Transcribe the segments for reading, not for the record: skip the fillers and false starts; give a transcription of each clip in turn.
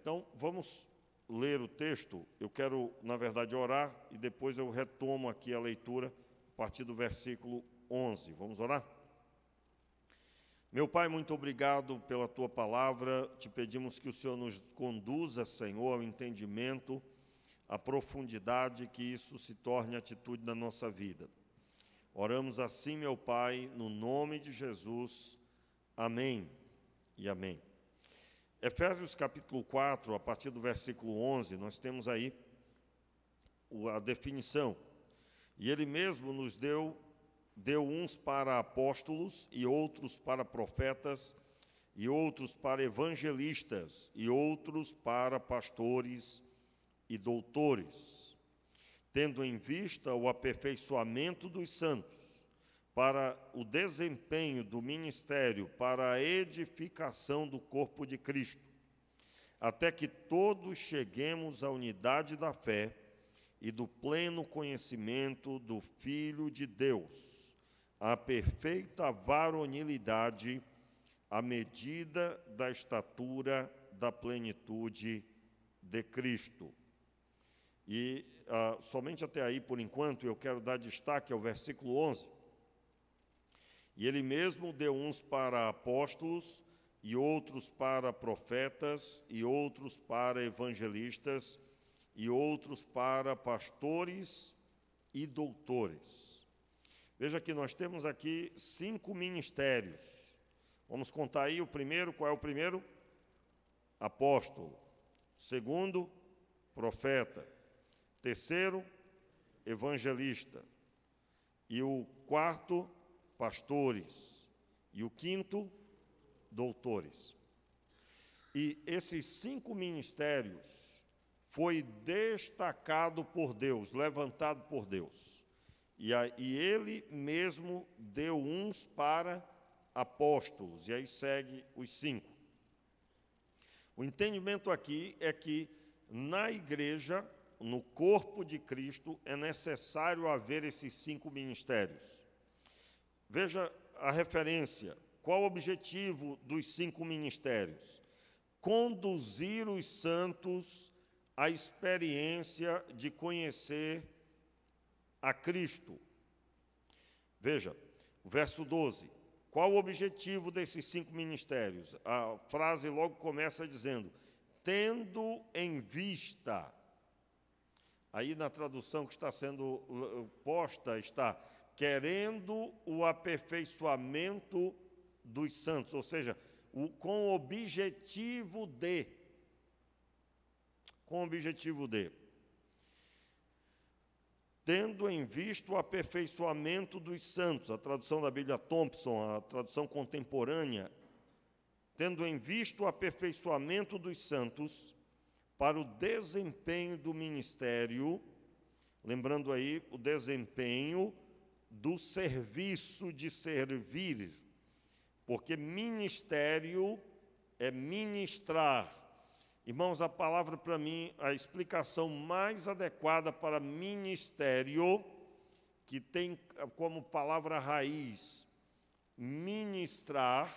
Então, vamos ler o texto. Eu quero, na verdade, orar e depois eu retomo aqui a leitura a partir do versículo 11. Vamos orar? Meu Pai, muito obrigado pela Tua palavra. Te pedimos que o Senhor nos conduza, Senhor, ao entendimento, à profundidade, que isso se torne atitude na nossa vida. Oramos assim, meu Pai, no nome de Jesus. Amém e amém. Efésios capítulo 4, a partir do versículo 11, nós temos aí a definição. E ele mesmo nos deu uns para apóstolos, e outros para profetas, e outros para evangelistas, e outros para pastores e doutores, tendo em vista o aperfeiçoamento dos santos, para o desempenho do ministério, para a edificação do corpo de Cristo, até que todos cheguemos à unidade da fé e do pleno conhecimento do Filho de Deus, à perfeita varonilidade, à medida da estatura da plenitude de Cristo. E somente até aí, por enquanto, eu quero dar destaque ao versículo 11. E ele mesmo deu uns para apóstolos, e outros para profetas, e outros para evangelistas, e outros para pastores e doutores. Veja que nós temos aqui 5 ministérios. Vamos contar aí o primeiro. Qual é o primeiro? Apóstolo. Segundo, profeta. Terceiro, evangelista. E o quarto, pastores. E o quinto, doutores. E esses 5 ministérios foi destacado por Deus, levantado por Deus. E ele mesmo deu uns para apóstolos. E aí segue os 5. O entendimento aqui é que na igreja, no corpo de Cristo, é necessário haver esses 5 ministérios. Veja a referência. Qual o objetivo dos 5 ministérios? Conduzir os santos à experiência de conhecer a Cristo. Veja, o verso 12. Qual o objetivo desses 5 ministérios? A frase logo começa dizendo, tendo em vista. Aí na tradução que está sendo posta está, querendo o aperfeiçoamento dos santos, ou seja, com o objetivo de. Tendo em vista o aperfeiçoamento dos santos, a tradução da Bíblia Thompson, a tradução contemporânea, tendo em vista o aperfeiçoamento dos santos para o desempenho do ministério, lembrando aí o desempenho do serviço de servir, porque ministério é ministrar. Irmãos, a palavra para mim, a explicação mais adequada para ministério, que tem como palavra raiz ministrar,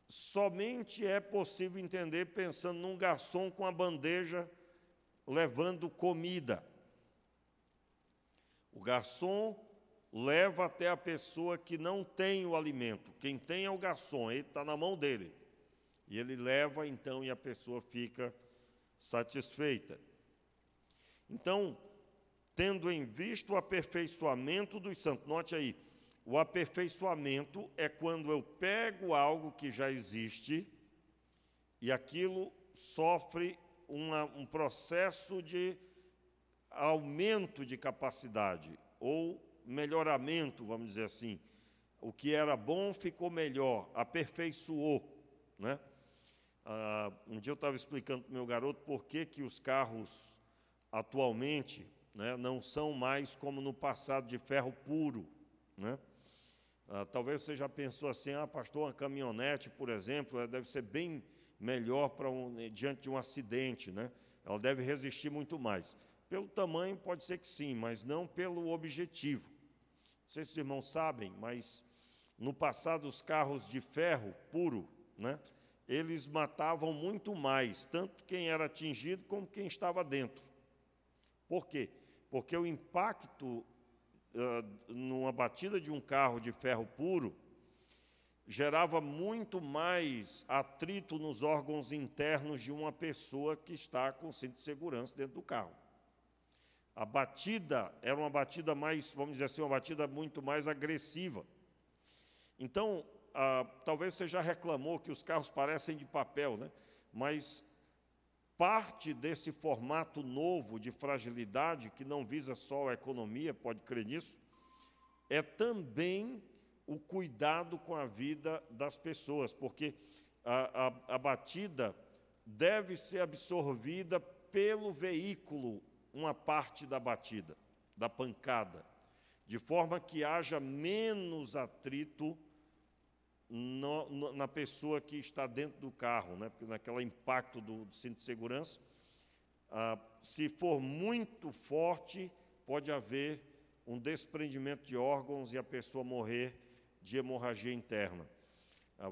somente é possível entender pensando num garçom com a bandeja levando comida. O garçom leva até a pessoa que não tem o alimento. Quem tem é o garçom, ele está na mão dele. E ele leva, então, e a pessoa fica satisfeita. Então, tendo em vista o aperfeiçoamento dos santos, note aí, o aperfeiçoamento é quando eu pego algo que já existe e aquilo sofre um processo de aumento de capacidade, ou melhoramento, vamos dizer assim. O que era bom ficou melhor, aperfeiçoou, né? Um dia eu estava explicando para o meu garoto por que os carros atualmente, né, não são mais como no passado de ferro puro, né? Talvez você já pensou assim, pastor, uma caminhonete, por exemplo, deve ser bem melhor diante de um acidente, né? Ela deve resistir muito mais. Pelo tamanho pode ser que sim, mas não pelo objetivo. Não sei se os irmãos sabem, mas no passado os carros de ferro puro, né, eles matavam muito mais, tanto quem era atingido como quem estava dentro. Por quê? Porque o impacto numa batida de um carro de ferro puro gerava muito mais atrito nos órgãos internos de uma pessoa que está com cinto de segurança dentro do carro. A batida era uma batida mais, vamos dizer assim, uma batida muito mais agressiva. Então, talvez você já reclamou que os carros parecem de papel, né? Mas parte desse formato novo de fragilidade, que não visa só a economia, pode crer nisso, é também o cuidado com a vida das pessoas, porque a batida deve ser absorvida pelo veículo, uma parte da batida, da pancada, de forma que haja menos atrito na pessoa que está dentro do carro, né? Porque naquele impacto do cinto de segurança, se for muito forte, pode haver um desprendimento de órgãos e a pessoa morrer de hemorragia interna.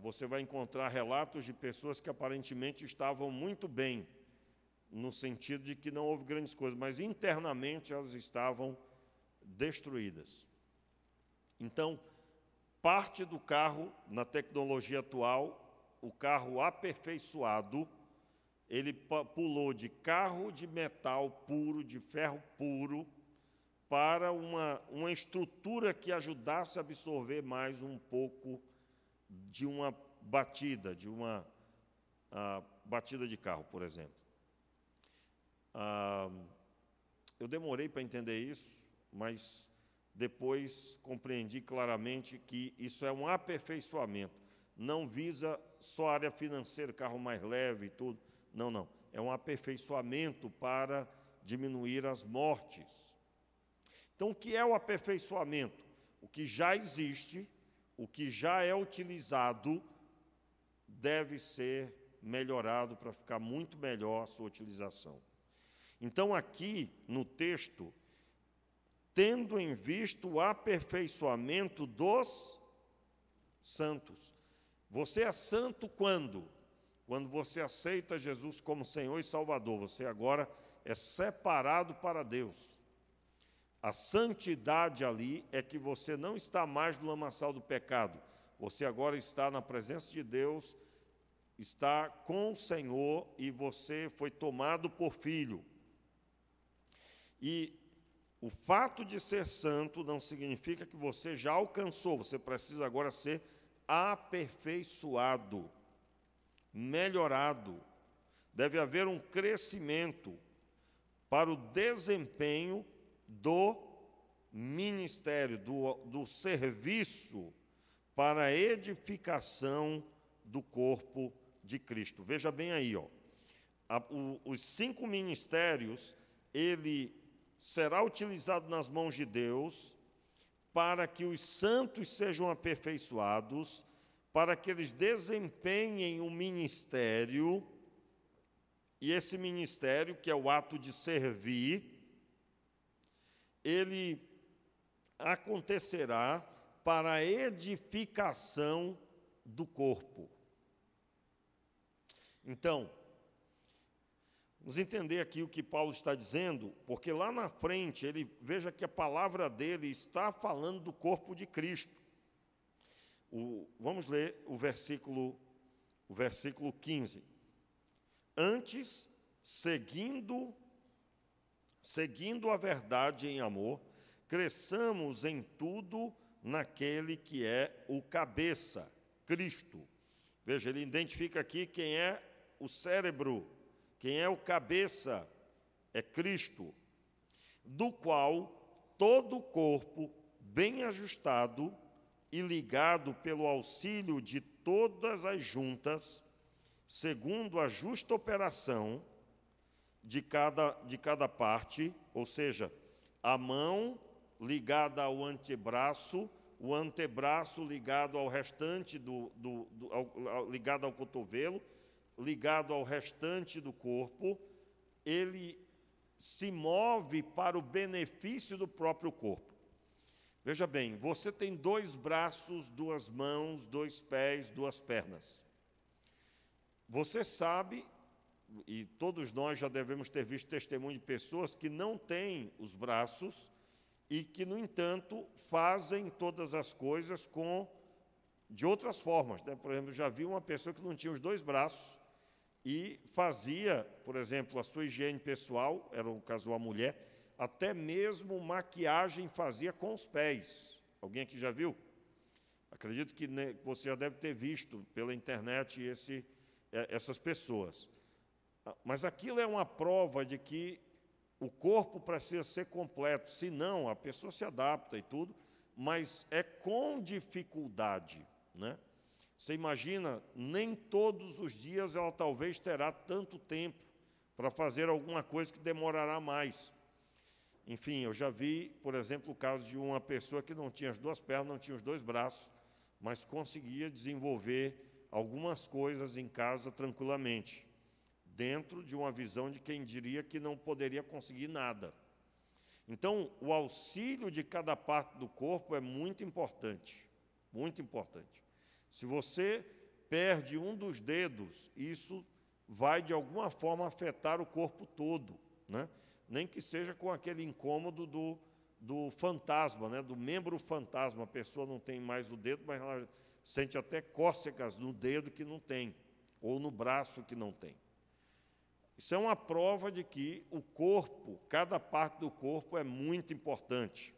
Você vai encontrar relatos de pessoas que aparentemente estavam muito bem, no sentido de que não houve grandes coisas, mas internamente elas estavam destruídas. Então, parte do carro, na tecnologia atual, o carro aperfeiçoado, ele pulou de carro de metal puro, de ferro puro, para uma estrutura que ajudasse a absorver mais um pouco de uma batida, de uma batida de carro, por exemplo. Eu demorei para entender isso, mas depois compreendi claramente que isso é um aperfeiçoamento. Não visa só a área financeira, carro mais leve e tudo. Não, não. É um aperfeiçoamento para diminuir as mortes. Então, o que é o aperfeiçoamento? O que já existe, o que já é utilizado, deve ser melhorado para ficar muito melhor a sua utilização. Então, aqui no texto, tendo em vista o aperfeiçoamento dos santos. Você é santo quando? Quando você aceita Jesus como Senhor e Salvador. Você agora é separado para Deus. A santidade ali é que você não está mais no lamaçal do pecado. Você agora está na presença de Deus, está com o Senhor e você foi tomado por filho. E o fato de ser santo não significa que você já alcançou, você precisa agora ser aperfeiçoado, melhorado. Deve haver um crescimento para o desempenho do ministério, do serviço para a edificação do corpo de Cristo. Veja bem aí, os 5 ministérios, ele será utilizado nas mãos de Deus para que os santos sejam aperfeiçoados, para que eles desempenhem o ministério, e esse ministério, que é o ato de servir, ele acontecerá para a edificação do corpo. Então, vamos entender aqui o que Paulo está dizendo, porque lá na frente, veja que a palavra dele está falando do corpo de Cristo. Vamos ler o versículo 15. Antes, seguindo a verdade em amor, cresçamos em tudo naquele que é o cabeça, Cristo. Veja, ele identifica aqui quem é o cérebro, quem é o cabeça, é Cristo, do qual todo o corpo, bem ajustado e ligado pelo auxílio de todas as juntas, segundo a justa operação de cada parte, ou seja, a mão ligada ao antebraço, o antebraço ligado ao restante ligado ao cotovelo, ligado ao restante do corpo, ele se move para o benefício do próprio corpo. Veja bem, você tem 2 braços, 2 mãos, 2 pés, 2 pernas. Você sabe, e todos nós já devemos ter visto testemunho de pessoas que não têm os braços e que, no entanto, fazem todas as coisas de outras formas, né? Por exemplo, já vi uma pessoa que não tinha os 2 braços e fazia, por exemplo, a sua higiene pessoal, era o caso de uma mulher, até mesmo maquiagem fazia com os pés. Alguém aqui já viu? Acredito que você já deve ter visto pela internet essas pessoas. Mas aquilo é uma prova de que o corpo precisa ser completo, senão a pessoa se adapta e tudo, mas é com dificuldade, né? Você imagina, nem todos os dias ela talvez terá tanto tempo para fazer alguma coisa que demorará mais. Enfim, eu já vi, por exemplo, o caso de uma pessoa que não tinha as 2 pernas, não tinha os 2 braços, mas conseguia desenvolver algumas coisas em casa tranquilamente, dentro de uma visão de quem diria que não poderia conseguir nada. Então, o auxílio de cada parte do corpo é muito importante, muito importante. Se você perde um dos dedos, isso vai, de alguma forma, afetar o corpo todo, né? Nem que seja com aquele incômodo do fantasma, né? Do membro fantasma. A pessoa não tem mais o dedo, mas ela sente até cócegas no dedo que não tem, ou no braço que não tem. Isso é uma prova de que o corpo, cada parte do corpo é muito importante.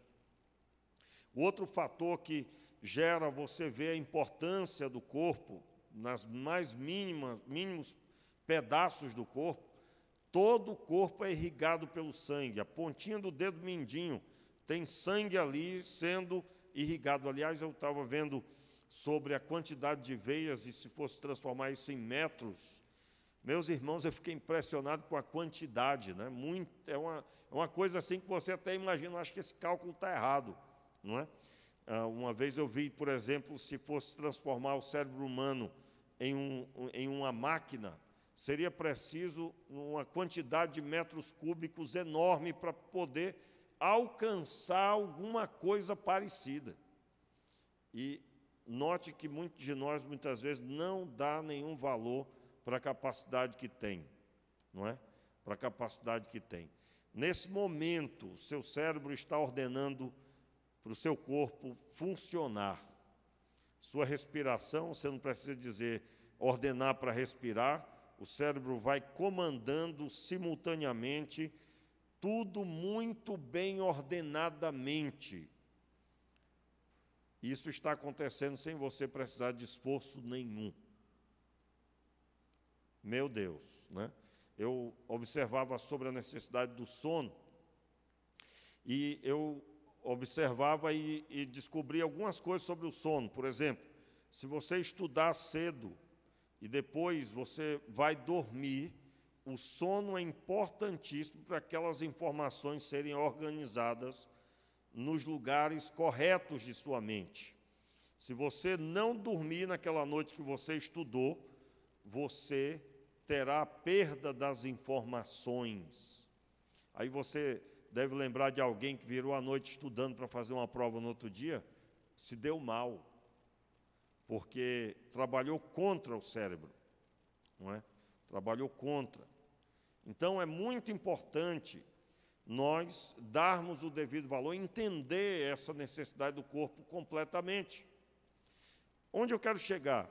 O outro fator que gera você ver a importância do corpo, nas mais mínimos pedaços do corpo, todo o corpo é irrigado pelo sangue. A pontinha do dedo mindinho tem sangue ali sendo irrigado. Aliás, eu estava vendo sobre a quantidade de veias, e se fosse transformar isso em metros, meus irmãos, eu fiquei impressionado com a quantidade, né? É uma coisa assim que você até imagina, acho que esse cálculo está errado, não é? Uma vez eu vi, por exemplo, se fosse transformar o cérebro humano em uma máquina, seria preciso uma quantidade de metros cúbicos enorme para poder alcançar alguma coisa parecida. E note que muitos de nós, muitas vezes, não dá nenhum valor para a capacidade que tem, não é? Para a capacidade que tem. Nesse momento, o seu cérebro está ordenando para o seu corpo funcionar. Sua respiração, você não precisa dizer ordenar para respirar, o cérebro vai comandando simultaneamente, tudo muito bem ordenadamente. Isso está acontecendo sem você precisar de esforço nenhum. Meu Deus, né? Eu observava sobre a necessidade do sono, e eu observava e descobri algumas coisas sobre o sono. Por exemplo, se você estudar cedo e depois você vai dormir, o sono é importantíssimo para aquelas informações serem organizadas nos lugares corretos de sua mente. Se você não dormir naquela noite que você estudou, você terá a perda das informações. Aí você deve lembrar de alguém que virou a noite estudando para fazer uma prova no outro dia, se deu mal, porque trabalhou contra o cérebro, não é? Trabalhou contra. Então, é muito importante nós darmos o devido valor, entender essa necessidade do corpo completamente. Onde eu quero chegar?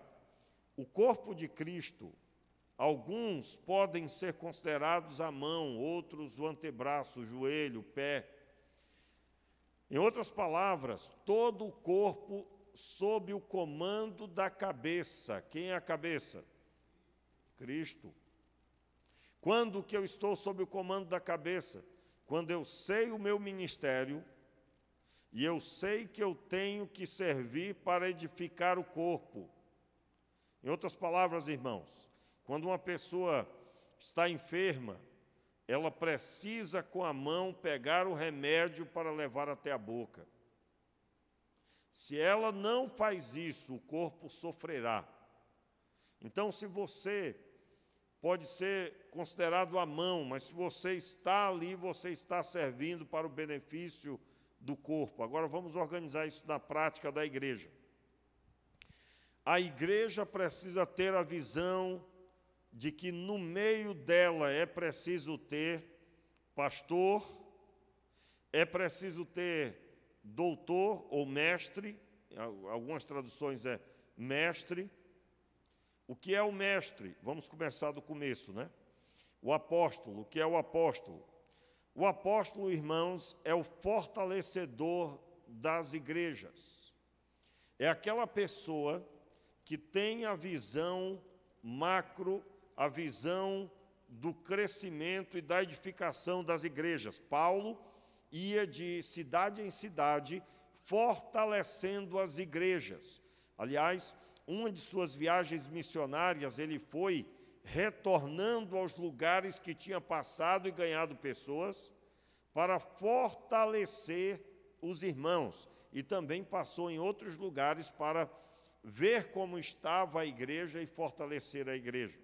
O corpo de Cristo, alguns podem ser considerados a mão, outros o antebraço, o joelho, o pé. Em outras palavras, todo o corpo sob o comando da cabeça. Quem é a cabeça? Cristo. Quando que eu estou sob o comando da cabeça? Quando eu sei o meu ministério e eu sei que eu tenho que servir para edificar o corpo. Em outras palavras, irmãos, quando uma pessoa está enferma, ela precisa com a mão pegar o remédio para levar até a boca. Se ela não faz isso, o corpo sofrerá. Então, se você pode ser considerado a mão, mas se você está ali, você está servindo para o benefício do corpo. Agora vamos organizar isso na prática da igreja. A igreja precisa ter a visão de que no meio dela é preciso ter pastor, é preciso ter doutor ou mestre, algumas traduções é mestre. O que é o mestre? Vamos começar do começo, né? O apóstolo, o que é o apóstolo? O apóstolo, irmãos, é o fortalecedor das igrejas. É aquela pessoa que tem a visão macro, a visão do crescimento e da edificação das igrejas. Paulo ia de cidade em cidade fortalecendo as igrejas. Aliás, uma de suas viagens missionárias, ele foi retornando aos lugares que tinha passado e ganhado pessoas para fortalecer os irmãos. E também passou em outros lugares para ver como estava a igreja e fortalecer a igreja.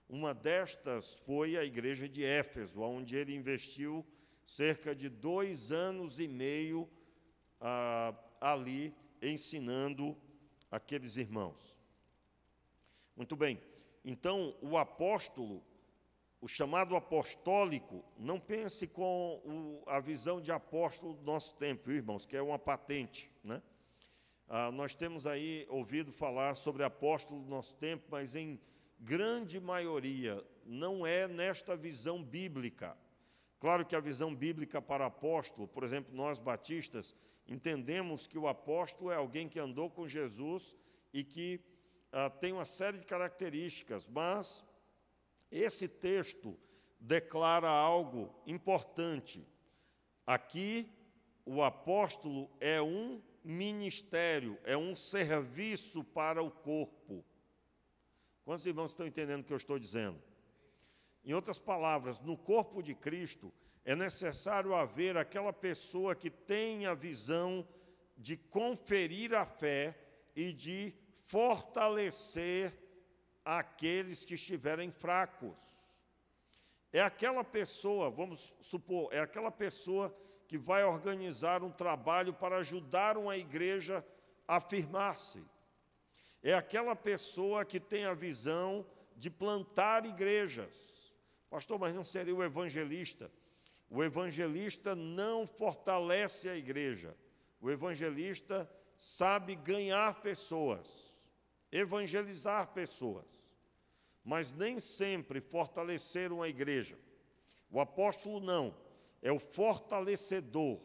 Uma destas foi a igreja de Éfeso, onde ele investiu cerca de 2 anos e meio ali ensinando aqueles irmãos. Muito bem, então o apóstolo, o chamado apostólico, não pense com a visão de apóstolo do nosso tempo, viu, irmãos, que é uma patente, né? Nós temos aí ouvido falar sobre apóstolo do nosso tempo, mas em grande maioria não é nesta visão bíblica. Claro que a visão bíblica para apóstolo, por exemplo, nós batistas, entendemos que o apóstolo é alguém que andou com Jesus e que tem uma série de características, mas esse texto declara algo importante. Aqui, o apóstolo é um ministério, é um serviço para o corpo. Quantos irmãos estão entendendo o que eu estou dizendo? Em outras palavras, no corpo de Cristo, é necessário haver aquela pessoa que tem a visão de conferir a fé e de fortalecer aqueles que estiverem fracos. É aquela pessoa, vamos supor, é aquela pessoa que vai organizar um trabalho para ajudar uma igreja a firmar-se. É aquela pessoa que tem a visão de plantar igrejas. Pastor, mas não seria o evangelista? O evangelista não fortalece a igreja. O evangelista sabe ganhar pessoas, evangelizar pessoas, mas nem sempre fortalecer uma igreja. O apóstolo não, é o fortalecedor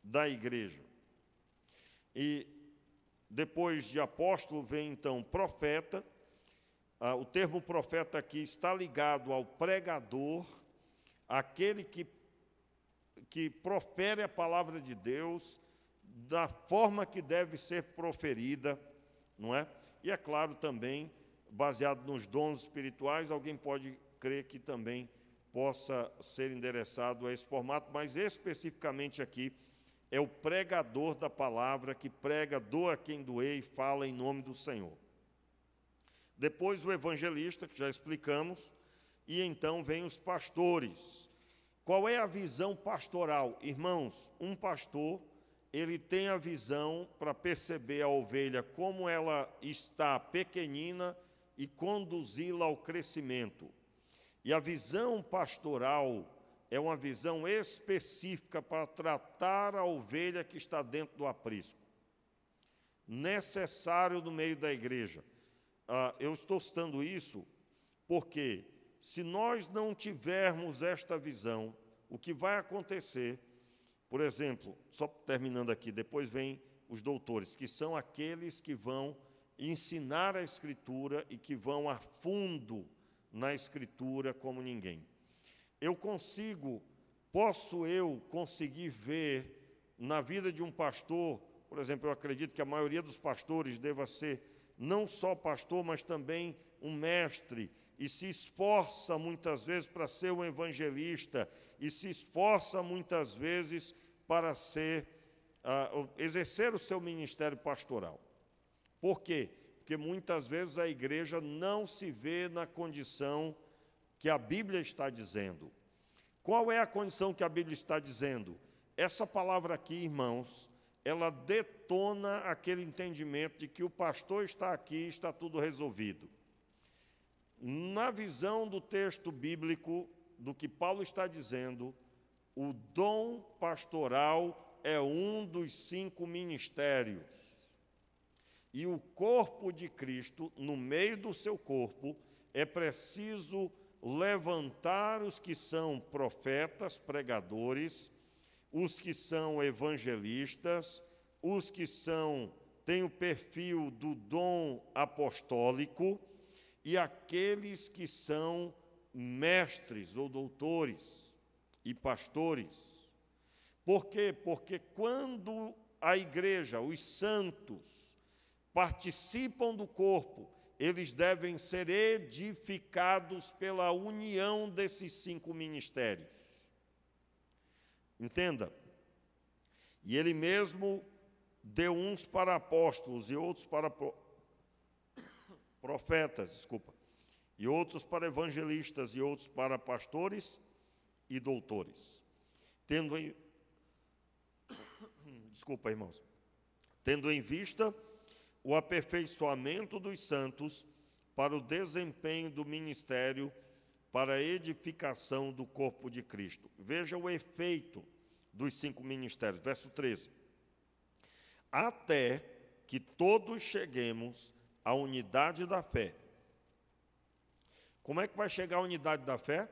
da igreja. E depois de apóstolo vem então profeta. O termo profeta aqui está ligado ao pregador, aquele que profere a palavra de Deus da forma que deve ser proferida, não é? E é claro também, baseado nos dons espirituais, alguém pode crer que também possa ser endereçado a esse formato, mas especificamente aqui é o pregador da palavra que prega, doa quem doer e fala em nome do Senhor. Depois o evangelista, que já explicamos, e então vem os pastores. Qual é a visão pastoral? Irmãos, um pastor, ele tem a visão para perceber a ovelha como ela está pequenina e conduzi-la ao crescimento. E a visão pastoral é uma visão específica para tratar a ovelha que está dentro do aprisco. Necessário no meio da igreja. Eu estou citando isso porque, se nós não tivermos esta visão, o que vai acontecer, por exemplo, só terminando aqui, depois vem os doutores, que são aqueles que vão ensinar a Escritura e que vão a fundo na Escritura como ninguém. Posso eu conseguir ver na vida de um pastor, por exemplo, eu acredito que a maioria dos pastores deva ser não só pastor, mas também um mestre, e se esforça muitas vezes para ser um evangelista, e se esforça muitas vezes para exercer o seu ministério pastoral. Por quê? Porque muitas vezes a igreja não se vê na condição que a Bíblia está dizendo. Qual é a condição que a Bíblia está dizendo? Essa palavra aqui, irmãos, ela detona aquele entendimento de que o pastor está aqui e está tudo resolvido. Na visão do texto bíblico, do que Paulo está dizendo, o dom pastoral é um dos 5 ministérios. E o corpo de Cristo, no meio do seu corpo, é preciso levantar os que são profetas, pregadores, os que são evangelistas, os que têm o perfil do dom apostólico e aqueles que são mestres ou doutores e pastores. Por quê? Porque quando a igreja, os santos, participam do corpo, eles devem ser edificados pela união desses 5 ministérios. Entenda? E ele mesmo deu uns para apóstolos e outros para profetas, e outros para evangelistas e outros para pastores e doutores. Tendo em vista o aperfeiçoamento dos santos para o desempenho do ministério, para a edificação do corpo de Cristo. Veja o efeito dos 5 ministérios, verso 13. Até que todos cheguemos à unidade da fé. Como é que vai chegar à unidade da fé?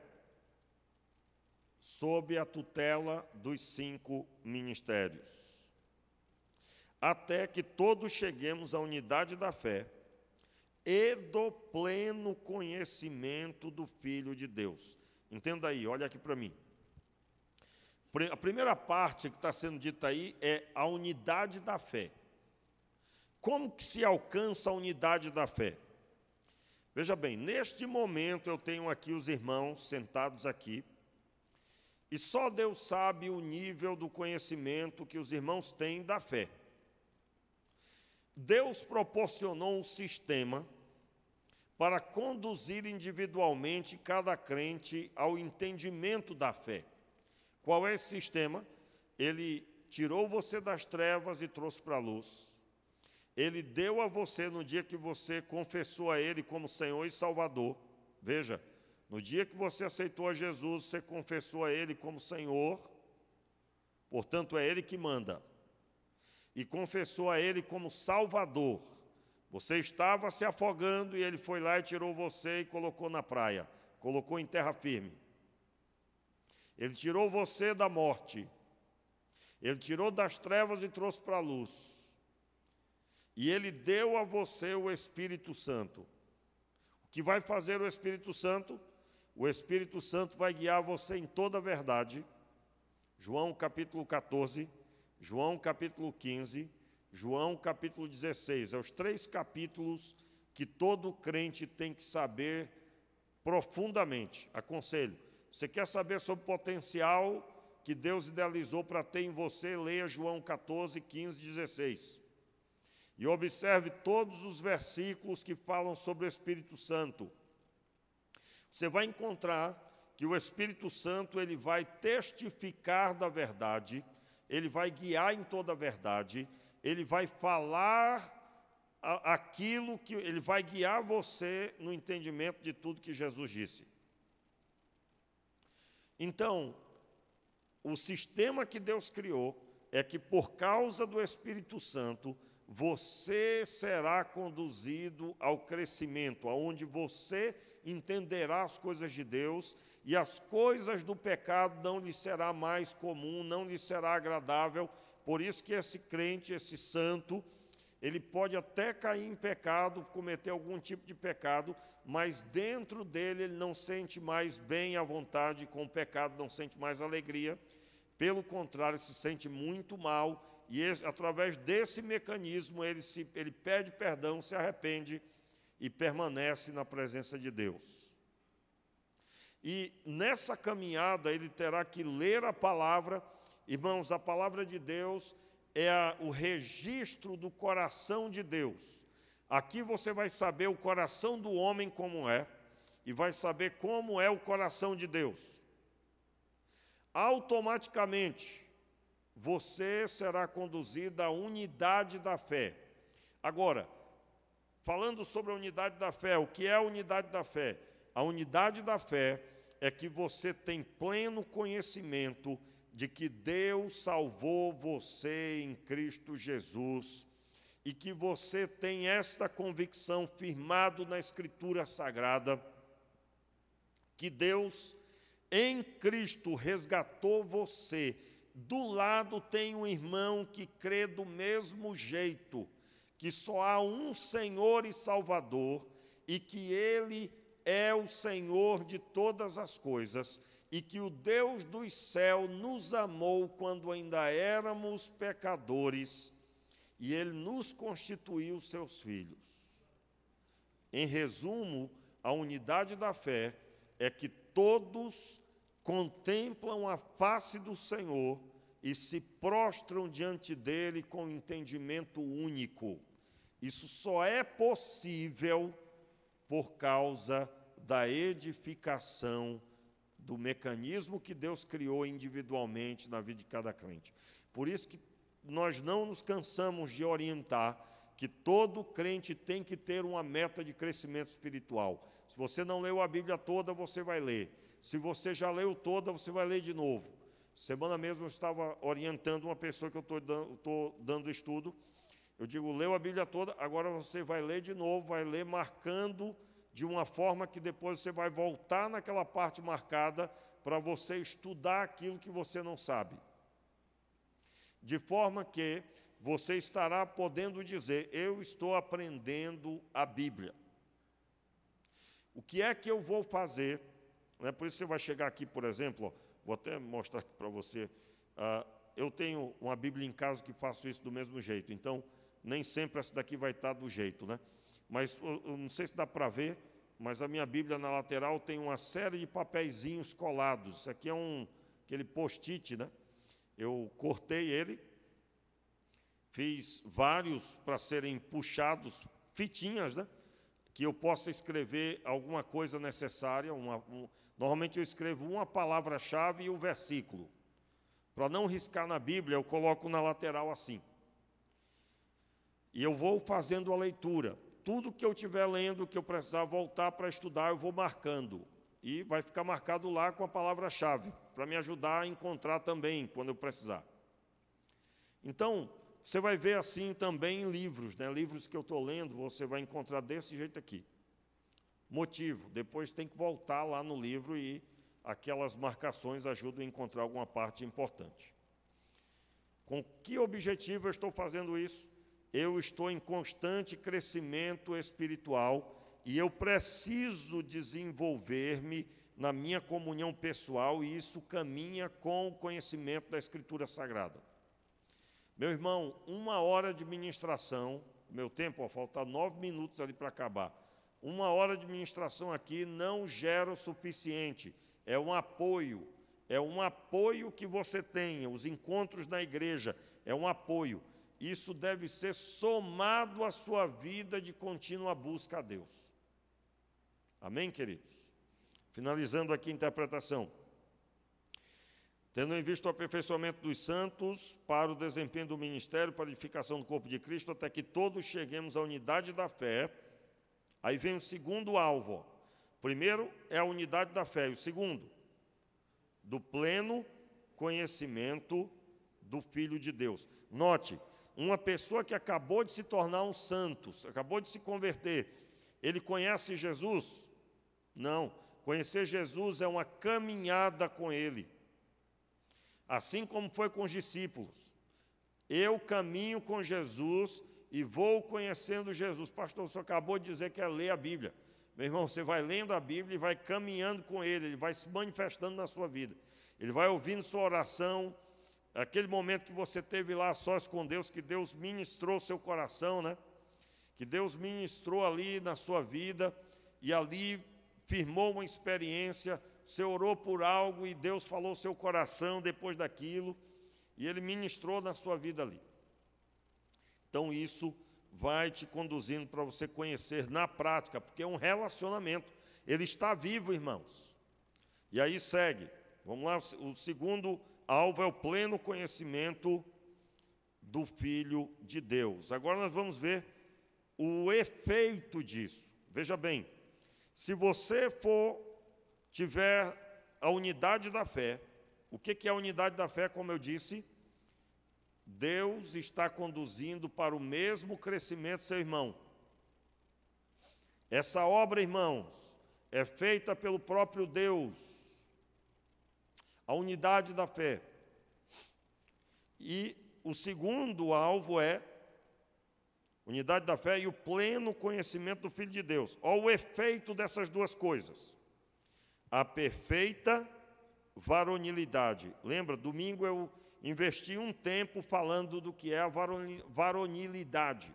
Sob a tutela dos 5 ministérios. Até que todos cheguemos à unidade da fé e do pleno conhecimento do Filho de Deus. Entenda aí, olha aqui para mim. A primeira parte que está sendo dita aí é a unidade da fé. Como que se alcança a unidade da fé? Veja bem, neste momento eu tenho aqui os irmãos sentados aqui, e só Deus sabe o nível do conhecimento que os irmãos têm da fé. Deus proporcionou um sistema para conduzir individualmente cada crente ao entendimento da fé. Qual é esse sistema? Ele tirou você das trevas e trouxe para a luz. Ele deu a você no dia que você confessou a Ele como Senhor e Salvador. Veja, no dia que você aceitou a Jesus, você confessou a Ele como Senhor, portanto é Ele que manda. E confessou a Ele como Salvador. Você estava se afogando e Ele foi lá e tirou você e colocou na praia, colocou em terra firme. Ele tirou você da morte. Ele tirou das trevas e trouxe para a luz. E Ele deu a você o Espírito Santo. O que vai fazer o Espírito Santo? O Espírito Santo vai guiar você em toda a verdade. João capítulo 14, João capítulo 15, João capítulo 16. É os 3 capítulos que todo crente tem que saber profundamente. Aconselho. Você quer saber sobre o potencial que Deus idealizou para ter em você? Leia João 14, 15, 16. E observe todos os versículos que falam sobre o Espírito Santo. Você vai encontrar que o Espírito Santo ele vai testificar da verdade, ele vai guiar em toda a verdade, ele vai falar aquilo que ele vai guiar você no entendimento de tudo que Jesus disse. Então, o sistema que Deus criou é que por causa do Espírito Santo, você será conduzido ao crescimento, aonde você entenderá as coisas de Deus e as coisas do pecado não lhe será mais comum, não lhe será agradável. Por isso que esse crente, esse santo, ele pode até cair em pecado, cometer algum tipo de pecado, mas dentro dele ele não sente mais bem à vontade com o pecado, não sente mais alegria. Pelo contrário, se sente muito mal. E através desse mecanismo, ele pede perdão, se arrepende e permanece na presença de Deus. E nessa caminhada, ele terá que ler a palavra. Irmãos, a palavra de Deus é o registro do coração de Deus. Aqui você vai saber o coração do homem como é, e vai saber como é o coração de Deus. Automaticamente, você será conduzido à unidade da fé. Agora, falando sobre a unidade da fé, o que é a unidade da fé? A unidade da fé é que você tem pleno conhecimento de que Deus salvou você em Cristo Jesus e que você tem esta convicção firmado na Escritura Sagrada, que Deus em Cristo resgatou você. Do lado tem um irmão que crê do mesmo jeito, que só há um Senhor e Salvador e que Ele é o Senhor de todas as coisas e que o Deus dos céus nos amou quando ainda éramos pecadores e Ele nos constituiu seus filhos. Em resumo, a unidade da fé é que todos contemplam a face do Senhor e se prostram diante dele com entendimento único. Isso só é possível por causa da edificação do mecanismo que Deus criou individualmente na vida de cada crente. Por isso que nós não nos cansamos de orientar que todo crente tem que ter uma meta de crescimento espiritual. Se você não leu a Bíblia toda, você vai ler. Se você já leu toda, você vai ler de novo. Semana mesmo eu estava orientando uma pessoa que eu estou dando estudo. Eu digo, leu a Bíblia toda, agora você vai ler de novo, vai ler marcando de uma forma que depois você vai voltar naquela parte marcada para você estudar aquilo que você não sabe. De forma que você estará podendo dizer, eu estou aprendendo a Bíblia. O que é que eu vou fazer? Por isso você vai chegar aqui, por exemplo, ó, vou até mostrar aqui para você, eu tenho uma Bíblia em casa que faço isso do mesmo jeito, então nem sempre essa daqui vai estar do jeito, né? Mas eu não sei se dá para ver, mas a minha Bíblia na lateral tem uma série de papeizinhos colados. Isso aqui é aquele post-it, né? Eu cortei ele, fiz vários para serem puxados, fitinhas, né? Que eu possa escrever alguma coisa necessária. Normalmente eu escrevo uma palavra-chave e um versículo. Para não riscar na Bíblia, eu coloco na lateral assim. E eu vou fazendo a leitura. Tudo que eu estiver lendo, que eu precisar voltar para estudar, eu vou marcando. E vai ficar marcado lá com a palavra-chave, para me ajudar a encontrar também, quando eu precisar. Então, você vai ver assim também em livros, né? Livros que eu estou lendo, você vai encontrar desse jeito aqui. Motivo, depois tem que voltar lá no livro e aquelas marcações ajudam a encontrar alguma parte importante. Com que objetivo eu estou fazendo isso? Eu estou em constante crescimento espiritual e eu preciso desenvolver-me na minha comunhão pessoal e isso caminha com o conhecimento da Escritura Sagrada. Meu irmão, 1 hora de ministração, meu tempo, falta 9 minutos ali para acabar. 1 hora de ministração aqui não gera o suficiente, é um apoio que você tenha, os encontros na igreja, é um apoio. Isso deve ser somado à sua vida de contínua busca a Deus. Amém, queridos? Finalizando aqui a interpretação. Tendo em vista o aperfeiçoamento dos santos para o desempenho do ministério, para a edificação do corpo de Cristo, até que todos cheguemos à unidade da fé. Aí vem o segundo alvo. O primeiro é a unidade da fé. E o segundo, do pleno conhecimento do Filho de Deus. Note, uma pessoa que acabou de se tornar um santo, acabou de se converter, ele conhece Jesus? Não. Conhecer Jesus é uma caminhada com Ele. Assim como foi com os discípulos. Eu caminho com Jesus e vou conhecendo Jesus. Pastor, o senhor acabou de dizer que é ler a Bíblia. Meu irmão, você vai lendo a Bíblia e vai caminhando com Ele, Ele vai se manifestando na sua vida. Ele vai ouvindo sua oração, aquele momento que você teve lá sós com Deus, que Deus ministrou seu coração, né? Que Deus ministrou ali na sua vida e ali firmou uma experiência. Você orou por algo e Deus falou seu coração depois daquilo e Ele ministrou na sua vida ali. Então isso vai te conduzindo para você conhecer na prática, porque é um relacionamento. Ele está vivo, irmãos. E aí segue. Vamos lá, o segundo alvo é o pleno conhecimento do Filho de Deus. Agora nós vamos ver o efeito disso. Veja bem, se você tiver a unidade da fé, o que é a unidade da fé? Como eu disse, Deus está conduzindo para o mesmo crescimento do seu irmão. Essa obra, irmãos, é feita pelo próprio Deus. A unidade da fé. E o segundo alvo é unidade da fé e o pleno conhecimento do Filho de Deus. Olha o efeito dessas duas coisas. A perfeita varonilidade. Lembra, domingo eu investi um tempo falando do que é a varonilidade.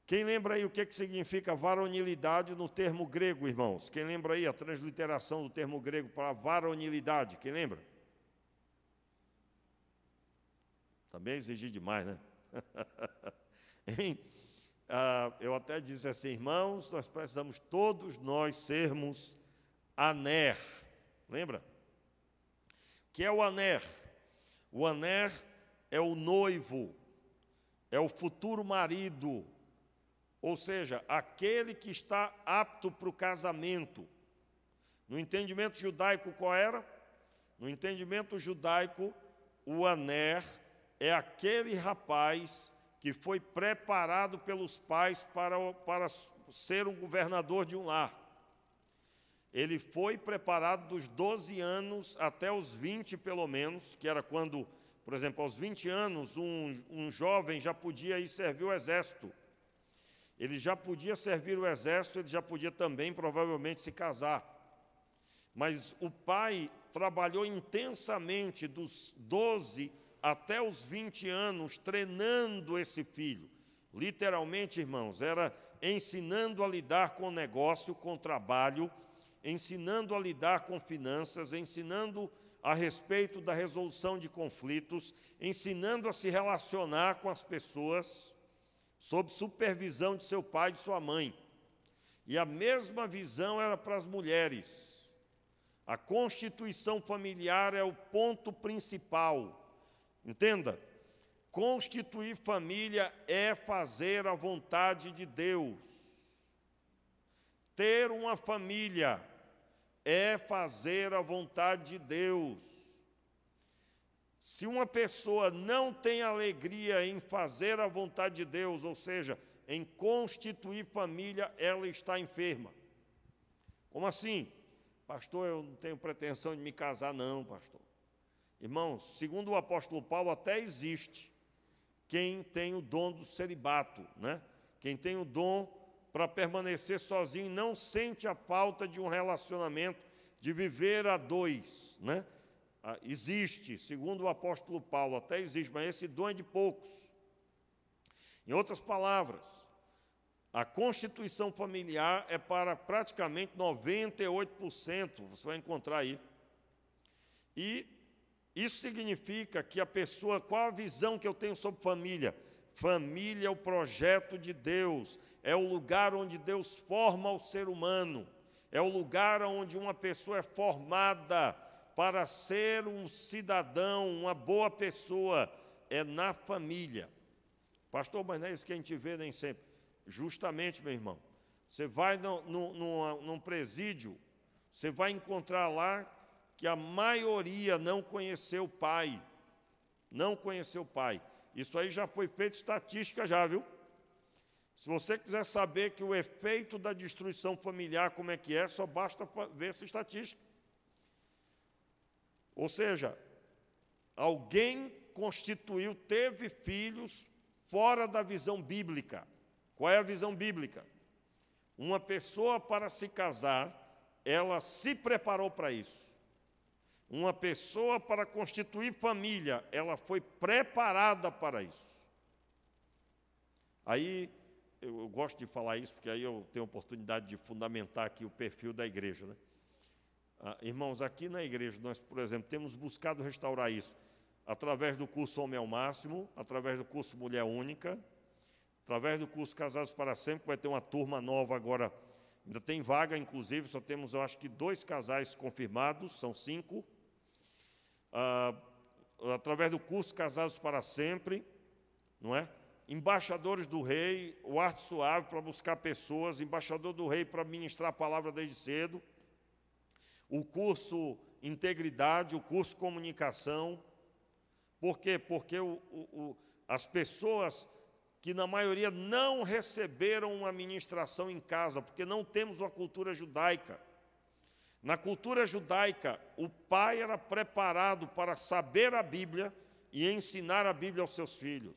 Quem lembra aí o que significa varonilidade no termo grego, irmãos? Quem lembra aí a transliteração do termo grego para varonilidade? Quem lembra? Também exigi demais, né? Eu até disse assim, irmãos, nós precisamos todos nós sermos aner. Lembra? O que é o aner? O aner é o noivo, é o futuro marido, ou seja, aquele que está apto para o casamento. No entendimento judaico, qual era? No entendimento judaico, o aner é aquele rapaz que foi preparado pelos pais para ser o governador de um lar. Ele foi preparado dos 12 anos até os 20, pelo menos, que era quando, por exemplo, aos 20 anos, um jovem já podia ir servir o exército. Ele já podia servir o exército, ele já podia também, provavelmente, se casar. Mas o pai trabalhou intensamente dos 12 até os 20 anos, treinando esse filho. Literalmente, irmãos, era ensinando a lidar com o negócio, com o trabalho, ensinando a lidar com finanças, ensinando a respeito da resolução de conflitos, ensinando a se relacionar com as pessoas, sob supervisão de seu pai e de sua mãe. E a mesma visão era para as mulheres. A constituição familiar é o ponto principal. Entenda, constituir família é fazer a vontade de Deus. Ter uma família é fazer a vontade de Deus. Se uma pessoa não tem alegria em fazer a vontade de Deus, ou seja, em constituir família, ela está enferma. Como assim? Pastor, eu não tenho pretensão de me casar, não, pastor. Irmãos, segundo o apóstolo Paulo, até existe quem tem o dom do celibato, né? Quem tem o dom para permanecer sozinho e não sente a falta de um relacionamento, de viver a dois, né? Existe, segundo o apóstolo Paulo, até existe, mas esse dom é de poucos. Em outras palavras, a constituição familiar é para praticamente 98%, você vai encontrar aí. E isso significa que a pessoa, qual a visão que eu tenho sobre família? Família é o projeto de Deus, é o lugar onde Deus forma o ser humano, é o lugar onde uma pessoa é formada para ser um cidadão, uma boa pessoa, é na família. Pastor, mas não é isso que a gente vê nem sempre. Justamente, meu irmão, você vai num presídio, você vai encontrar lá que a maioria não conheceu o pai. Não conheceu o pai. Isso aí já foi feito estatística já, viu? Se você quiser saber que o efeito da destruição familiar, como é que é, só basta ver essa estatística. Ou seja, alguém constituiu, teve filhos fora da visão bíblica. Qual é a visão bíblica? Uma pessoa, para se casar, ela se preparou para isso. Uma pessoa, para constituir família, ela foi preparada para isso. Aí, eu gosto de falar isso, porque aí eu tenho a oportunidade de fundamentar aqui o perfil da igreja, né? Irmãos, aqui na igreja, nós, por exemplo, temos buscado restaurar isso, através do curso Homem ao Máximo, através do curso Mulher Única, através do curso Casados para Sempre, que vai ter uma turma nova agora, ainda tem vaga, inclusive, só temos, eu acho que 2 casais confirmados, são 5, através do curso Casados para Sempre, não é? embaixadores do rei, o arte suave para buscar pessoas, embaixador do rei para ministrar a palavra desde cedo, o curso integridade, o curso comunicação. Por quê? Porque as pessoas que na maioria não receberam uma ministração em casa, porque não temos uma cultura judaica. Na cultura judaica, o pai era preparado para saber a Bíblia e ensinar a Bíblia aos seus filhos.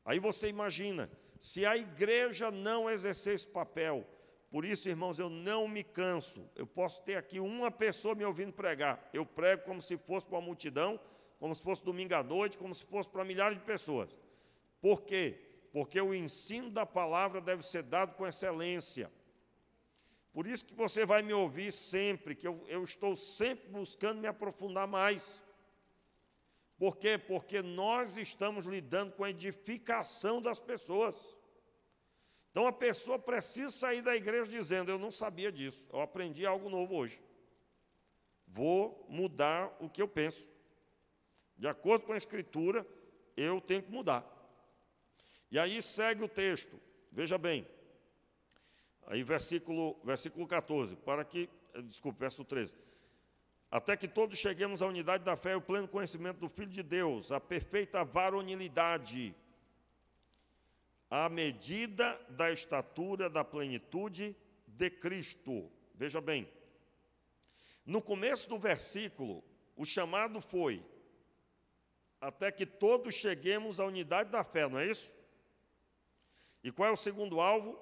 Aí você imagina, se a igreja não exercer esse papel, por isso, irmãos, eu não me canso. Eu posso ter aqui uma pessoa me ouvindo pregar. Eu prego como se fosse para uma multidão, como se fosse domingo à noite, como se fosse para milhares de pessoas. Por quê? Porque o ensino da palavra deve ser dado com excelência. Por isso que você vai me ouvir sempre, que eu estou sempre buscando me aprofundar mais. Por quê? Porque nós estamos lidando com a edificação das pessoas. Então a pessoa precisa sair da igreja dizendo, eu não sabia disso, eu aprendi algo novo hoje. Vou mudar o que eu penso. De acordo com a Escritura, eu tenho que mudar. E aí segue o texto, veja bem. Aí versículo 14, verso 13. Até que todos cheguemos à unidade da fé e ao pleno conhecimento do Filho de Deus, à perfeita varonilidade, à medida da estatura da plenitude de Cristo. Veja bem, no começo do versículo, o chamado foi, até que todos cheguemos à unidade da fé, não é isso? E qual é o segundo alvo?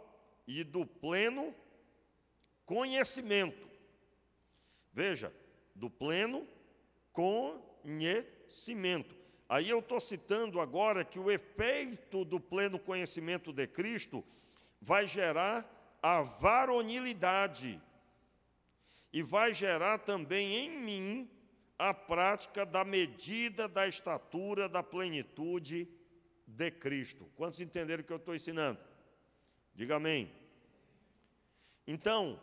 E do pleno conhecimento. Veja, do pleno conhecimento. Aí eu estou citando agora que o efeito do pleno conhecimento de Cristo vai gerar a varonilidade e vai gerar também em mim a prática da medida da estatura da plenitude de Cristo. Quantos entenderam o que eu estou ensinando? Diga amém. Então,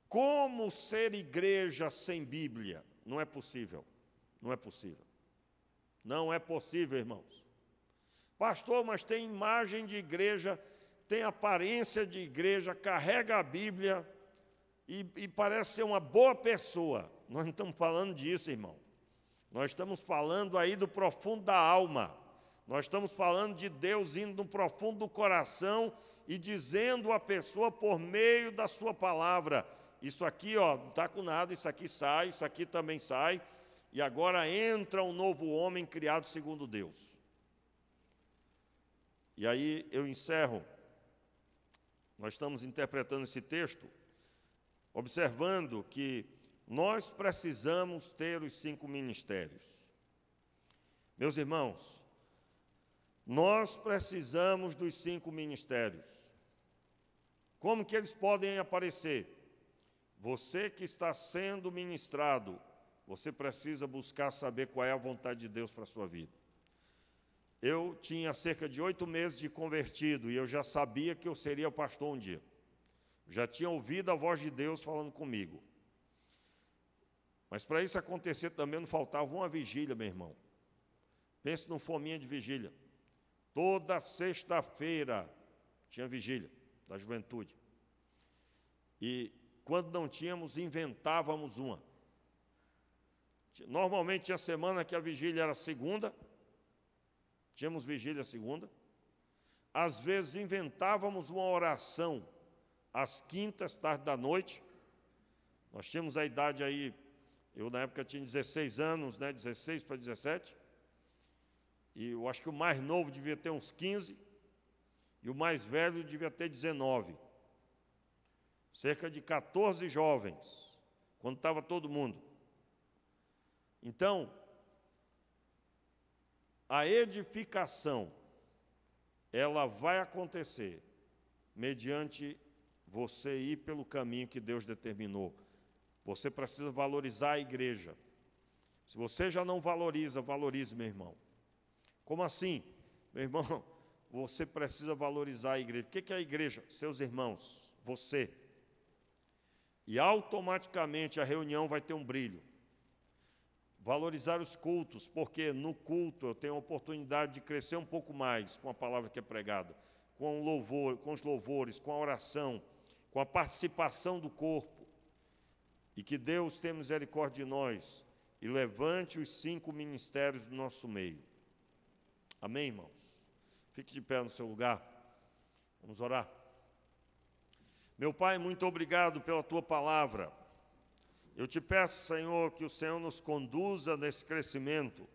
como ser igreja sem Bíblia? Não é possível. Não é possível. Não é possível, irmãos. Pastor, mas tem imagem de igreja, tem aparência de igreja, carrega a Bíblia e parece ser uma boa pessoa. Nós não estamos falando disso, irmão. Nós estamos falando aí do profundo da alma. Nós estamos falando de Deus indo no profundo do coração e dizendo à pessoa por meio da sua palavra, isso aqui, ó, não está com nada, isso aqui sai, isso aqui também sai, e agora entra um novo homem criado segundo Deus. E aí eu encerro. Nós estamos interpretando esse texto, observando que nós precisamos ter os 5 ministérios. Meus irmãos, nós precisamos dos 5 ministérios. Como que eles podem aparecer? Você que está sendo ministrado, você precisa buscar saber qual é a vontade de Deus para a sua vida. Eu tinha cerca de 8 meses de convertido e eu já sabia que eu seria pastor um dia. Já tinha ouvido a voz de Deus falando comigo. Mas para isso acontecer também não faltava uma vigília, meu irmão. Pense num fominha de vigília. Toda sexta-feira tinha vigília da juventude. E quando não tínhamos, inventávamos uma. Normalmente tinha semana que a vigília era segunda, tínhamos vigília segunda. Às vezes inventávamos uma oração às quintas, tarde da noite. Nós tínhamos a idade aí, eu na época tinha 16 anos, né, 16 para 17. E eu acho que o mais novo devia ter uns 15, e o mais velho devia ter 19. Cerca de 14 jovens, quando estava todo mundo. Então, a edificação, ela vai acontecer mediante você ir pelo caminho que Deus determinou. Você precisa valorizar a igreja. Se você já não valoriza, valorize, meu irmão. Como assim? Meu irmão, você precisa valorizar a igreja. O que é a igreja? Seus irmãos, você. E automaticamente a reunião vai ter um brilho. valorizar os cultos, porque no culto eu tenho a oportunidade de crescer um pouco mais com a palavra que é pregada, com o louvor, com os louvores, com a oração, com a participação do corpo. E que Deus tenha misericórdia de nós e levante os 5 ministérios do nosso meio. Amém, irmãos? Fique de pé no seu lugar. Vamos orar. Meu Pai, muito obrigado pela Tua palavra. Eu te peço, Senhor, que o Senhor nos conduza nesse crescimento,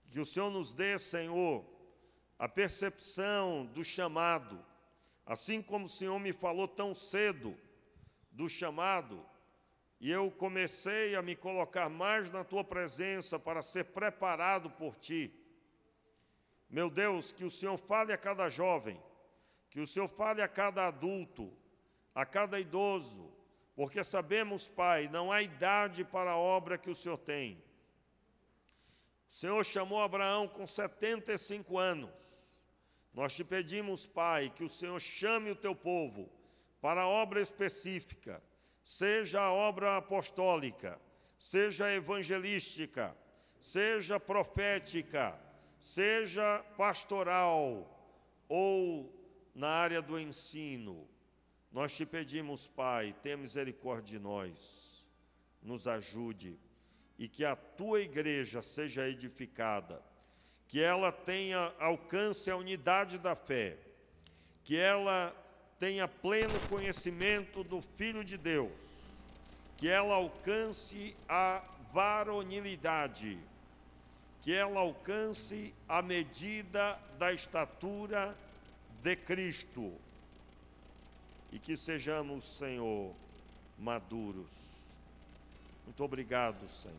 que o Senhor nos dê, Senhor, a percepção do chamado, assim como o Senhor me falou tão cedo do chamado, e eu comecei a me colocar mais na Tua presença para ser preparado por Ti. Meu Deus, que o Senhor fale a cada jovem, que o Senhor fale a cada adulto, a cada idoso, porque sabemos, Pai, não há idade para a obra que o Senhor tem. O Senhor chamou Abraão com 75 anos. Nós te pedimos, Pai, que o Senhor chame o teu povo para a obra específica, seja a obra apostólica, seja evangelística, seja profética, seja pastoral ou na área do ensino. Nós te pedimos, Pai, tenha misericórdia de nós, nos ajude, e que a Tua igreja seja edificada, que ela tenha, alcance a unidade da fé, que ela tenha pleno conhecimento do Filho de Deus, que ela alcance a varonilidade, que ela alcance a medida da estatura de Cristo, e que sejamos, Senhor, maduros. Muito obrigado, Senhor.